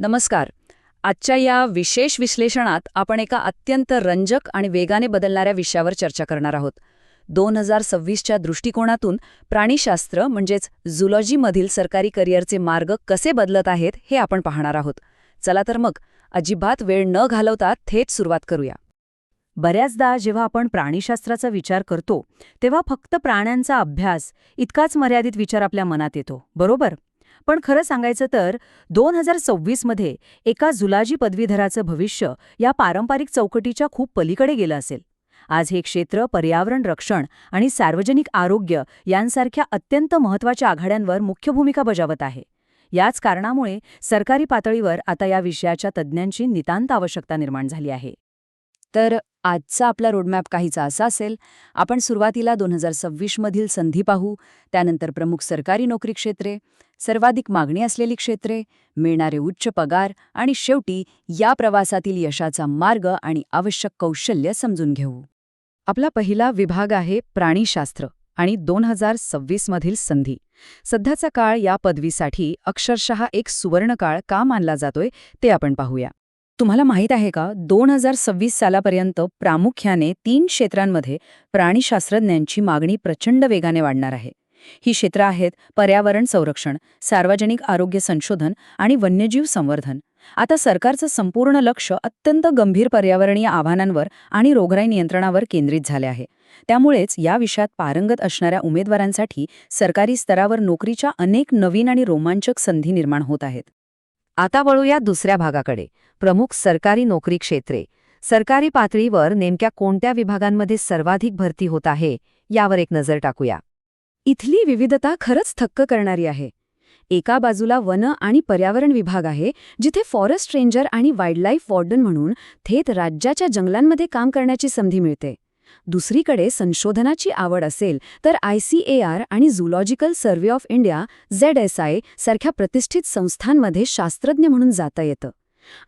नमस्कार. आजच्या या विशेष विश्लेषणात आपण एका अत्यंत रंजक आणि वेगाने बदलणाऱ्या विषयावर चर्चा करणार आहोत. 2026च्या दृष्टिकोनातून प्राणीशास्त्र म्हणजेच झूलॉजीमधील सरकारी करिअरचे मार्ग कसे बदलत आहेत हे आपण पाहणार आहोत. चला तर मग अजिबात वेळ न घालवता थेट सुरुवात करूया. बऱ्याचदा जेव्हा आपण प्राणीशास्त्राचा विचार करतो तेव्हा फक्त प्राण्यांचा अभ्यास इतकाच मर्यादित विचार आपल्या मनात येतो, बरोबर? पण खरं सांगायचं तर 2026मध्ये एका झुलॉजी पदवीधराचं भविष्य या पारंपरिक चौकटीच्या खूप पलीकडे गेलं असेल. आज हे क्षेत्र पर्यावरण रक्षण आणि सार्वजनिक आरोग्य यांसारख्या अत्यंत महत्त्वाच्या आघाड्यांवर मुख्य भूमिका बजावत आहे. याच कारणामुळे सरकारी पातळीवर आता या विषयाच्या तज्ज्ञांची नितांत आवश्यकता निर्माण झाली आहे. तर आजचा आपला रोडमॅप काहीसा असा असेल. आपण सुरुवातीला 2026मधील संधी पाहू, त्यानंतर प्रमुख सरकारी नोकरी क्षेत्रे, सर्वाधिक मागणी असलेली क्षेत्रे, मिळणारे उच्च पगार आणि शेवटी या प्रवासातील यशाचा मार्ग आणि आवश्यक कौशल्य समजून घेऊ. आपला पहिला विभाग आहे प्राणीशास्त्र आणि 2026मधील संधी. सध्याचा काळ या पदवीसाठी अक्षरशः एक सुवर्णकाळ का मानला जातोय ते आपण पाहूया. तुम्हाला माहीत आहे का, 2026 सालापर्यंत प्रामुख्याने 3 क्षेत्रांमध्ये प्राणीशास्त्रज्ञांची मागणी प्रचंड वेगाने वाढणार आहे. ही क्षेत्र आहेत पर्यावरण संरक्षण, सार्वजनिक आरोग्य संशोधन आणि वन्यजीव संवर्धन. आता सरकारचं संपूर्ण लक्ष अत्यंत गंभीर पर्यावरणीय आव्हानांवर आणि रोगराई नियंत्रणावर केंद्रित झाले आहे. त्यामुळेच या विषयात पारंगत असणाऱ्या उमेदवारांसाठी सरकारी स्तरावर नोकरीच्या अनेक नवीन आणि रोमांचक संधी निर्माण होत आहेत. आता वळूया दुसऱ्या भागाकडे, प्रमुख सरकारी नोकरी क्षेत्रे. सरकारी पातळीवर नेमक्या कोणत्या विभागांमध्ये सर्वाधिक भरती होत आहे यावर एक नजर टाकूया. इथली विविधता खरंच थक्क करणारी आहे. एका बाजूला वन आणि पर्यावरण विभाग आहे, जिथे फॉरेस्ट रेंजर आणि वाईल्डलाईफ वॉर्डन म्हणून थेट राज्याच्या जंगलांमध्ये काम करण्याची संधी मिळते. दुसरीकडे संशोधनाची आवड असेल तर ICAR आणि zoological survey of India ZSI सारख्या प्रतिष्ठित संस्थांमध्ये शास्त्रज्ञ म्हणून जाता येतं.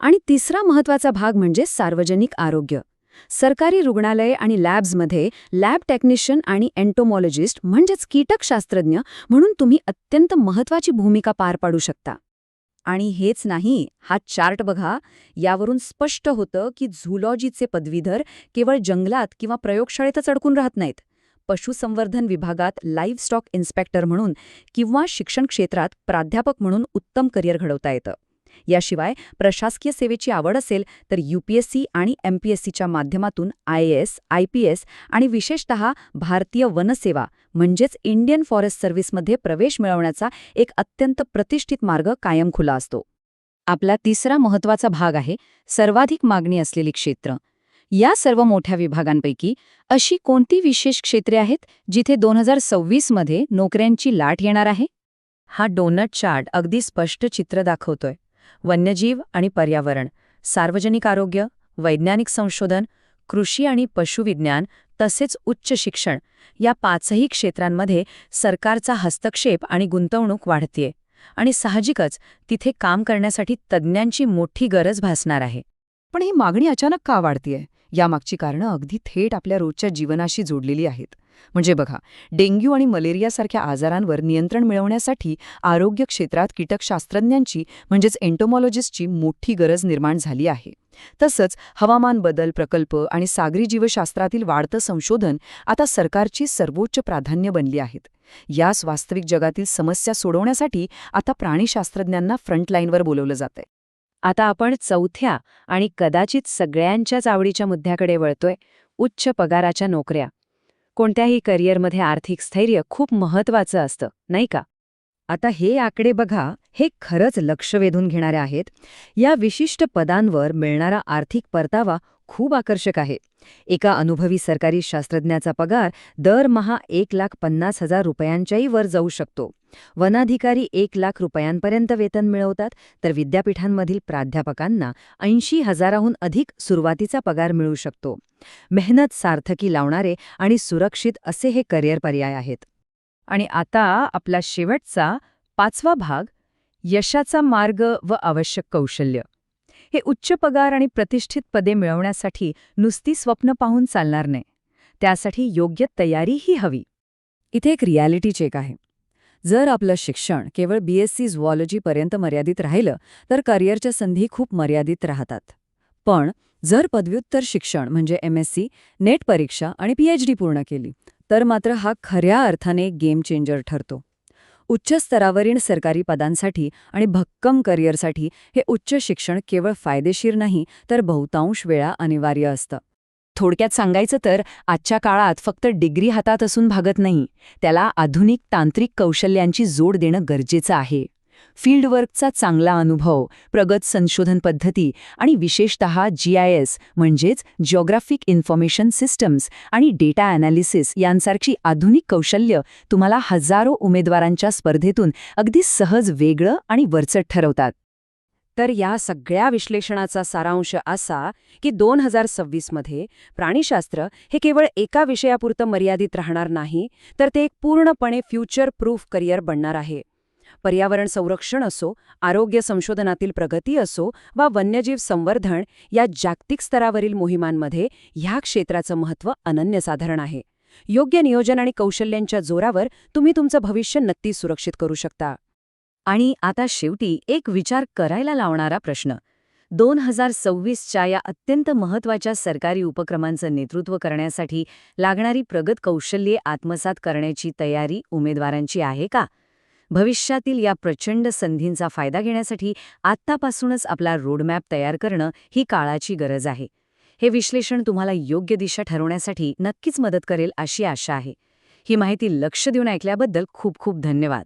आणि तिसरा महत्त्वाचा भाग म्हणजे सार्वजनिक आरोग्य. सरकारी रुग्णालये आणि लॅब्समध्ये लॅब टेक्निशियन आणि एंटोमॉलॉजिस्ट म्हणजेच कीटकशास्त्रज्ञ म्हणून तुम्ही अत्यंत महत्त्वाची भूमिका पार पाडू शकता. आणि हेच नाही, हा चार्ट बघा. यावरून स्पष्ट होतं की झूलॉजीचे पदवीधर केवळ जंगलात किंवा प्रयोगशाळेतच अडकून राहत नाहीत. पशुसंवर्धन विभागात लाईव्ह स्टॉक इन्स्पेक्टर म्हणून किंवा शिक्षण क्षेत्रात प्राध्यापक म्हणून उत्तम करिअर घडवता येतं. याशिवाय प्रशासकीय सेवेची आवड असेल तर UPSC आणि MPSCच्या माध्यमातून IAS, IPS आणि विशेषतः भारतीय वनसेवा म्हणजेच इंडियन फॉरेस्ट सर्व्हिसमध्ये प्रवेश मिळवण्याचा एक अत्यंत प्रतिष्ठित मार्ग कायम खुला असतो. आपला तिसरा महत्त्वाचा भाग आहे सर्वाधिक मागणी असलेली क्षेत्र. या सर्व मोठ्या विभागांपैकी अशी कोणती विशेष क्षेत्रे आहेत जिथे 2026मध्ये नोकऱ्यांची लाट येणार आहे? हा डोनट चार्ट अगदी स्पष्ट चित्र दाखवतोय. वन्यजीव आणि पर्यावरण, सार्वजनिक आरोग्य, वैज्ञानिक संशोधन, कृषी आणि पशुविज्ञान तसेच उच्च शिक्षण या 5ही क्षेत्रांमध्ये सरकारचा हस्तक्षेप आणि गुंतवणूक वाढतेय. आणि साहजिकच तिथे काम करण्यासाठी तज्ज्ञांची मोठी गरज भासणार आहे. पण ही मागणी अचानक का वाढतेय? यामागची कारणं अगदी थेट आपल्या रोजच्या जीवनाशी जोडलेली आहेत. म्हणजे बघा, डेंग्यू आणि मलेरियासारख्या आजारांवर नियंत्रण मिळवण्यासाठी आरोग्य क्षेत्रात कीटकशास्त्रज्ञांची म्हणजेच एंटोमॉलॉजिस्टची मोठी गरज निर्माण झाली आहे. तसंच हवामान बदल प्रकल्प आणि सागरी जीवशास्त्रातील वाढतं संशोधन आता सरकारची सर्वोच्च प्राधान्य बनली आहेत. याच वास्तविक जगातील समस्या सोडवण्यासाठी आता प्राणीशास्त्रज्ञांना फ्रंटलाईनवर बोलवलं जातंय. आता आपण चौथ्या आणि कदाचित सगळ्यांच्याच आवडीच्या मुद्द्याकडे वळतोय, उच्च पगाराच्या नोकऱ्या. कोणत्याही करिअरमध्ये आर्थिक स्थैर्य खूप महत्त्वाचं असतं, नाही का? आता हे आकडे बघा, हे खरंच लक्ष वेधून घेणारे आहेत. या विशिष्ट पदांवर मिळणारा आर्थिक परतावा खूप आकर्षक आहे. एका अनुभवी सरकारी शास्त्रज्ञाचा पगार दरमहा 1,50,000 रुपयांच्याही वर जाऊ शकतो. वनाधिकारी 1,00,000 रुपयांपर्यंत वेतन मिळवतात, तर विद्यापीठांमधील प्राध्यापकांना 80,000हून अधिक सुरुवातीचा पगार मिळू शकतो. मेहनत सार्थकी लावणारे आणि सुरक्षित असे हे करिअर पर्याय आहेत. आणि आता आपला शेवटचा 5वा भाग, यशाचा मार्ग व आवश्यक कौशल्य. हे उच्च पगार आणि प्रतिष्ठित पदे मिळवण्यासाठी नुसती स्वप्न पाहून चालणार नाही. त्यासाठी योग्य तयारीही हवी. इथे एक रियालिटी चेक आहे. जर आपलं शिक्षण केवळ BSc झुऑलॉजीपर्यंत मर्यादित राहिलं तर करिअरच्या संधी खूप मर्यादित राहतात. पण जर पदव्युत्तर शिक्षण म्हणजे MSc, नेट परीक्षा आणि PhD पूर्ण केली तर मात्र हा खऱ्या अर्थाने गेम चेंजर ठरतो. उच्च स्तरावरील सरकारी पदांसाठी आणि भक्कम करिअरसाठी हे उच्च शिक्षण केवळ फायदेशीर नाही तर बहुतांश वेळा अनिवार्य असतं. थोडक्यात सांगायचं तर आजच्या काळात फक्त डिग्री हातात असून भागत नाही, त्याला आधुनिक तांत्रिक कौशल्यांची जोड देणं गरजेचं आहे. फील्डवर्कचा चांगला अनुभव, प्रगत संशोधन पद्धती आणि विशेषतः GIS म्हणजेच जिओग्राफिक इन्फॉर्मेशन सिस्टम्स आणि डेटा ॲनालिसिस यांसारखी आधुनिक कौशल्य तुम्हाला हजारो उमेदवारांच्या स्पर्धेतून अगदी सहज वेगळं आणि वरचढ ठरवतात. तर या सगळ्या विश्लेषणाचा सारांश असा की 2026 मध्ये प्राणीशास्त्र हे केवळ एका विषयापुरतं मर्यादित राहणार नाही, तर ते एक पूर्णपणे फ्युचर प्रूफ करिअर बनणार आहे. पर्यावरण संरक्षण असो, आरोग्य संशोधनातील प्रगती असो वा वन्यजीव संवर्धन या जागतिक स्तरावरील मोहिमांमध्ये ह्या क्षेत्राचं महत्त्व अनन्यसाधारण आहे. योग्य नियोजन आणि कौशल्यांच्या जोरावर तुम्ही तुमचं भविष्य नक्कीच सुरक्षित करू शकता. आणि आता शेवटी एक विचार करायला लावणारा प्रश्न. 2026च्या या अत्यंत महत्त्वाच्या सरकारी उपक्रमांचं नेतृत्व करण्यासाठी लागणारी प्रगत कौशल्ये आत्मसात करण्याची तयारी उमेदवारांची आहे का? भविष्यातील या प्रचंड संधींचा फायदा घेण्यासाठी आत्तापासूनच आपला रोडमॅप तयार करणं ही काळाची गरज आहे. हे विश्लेषण तुम्हाला योग्य दिशा ठरवण्यासाठी नक्कीच मदत करेल अशी आशा आहे. ही माहिती लक्ष देऊन ऐकल्याबद्दल खूप खूप धन्यवाद.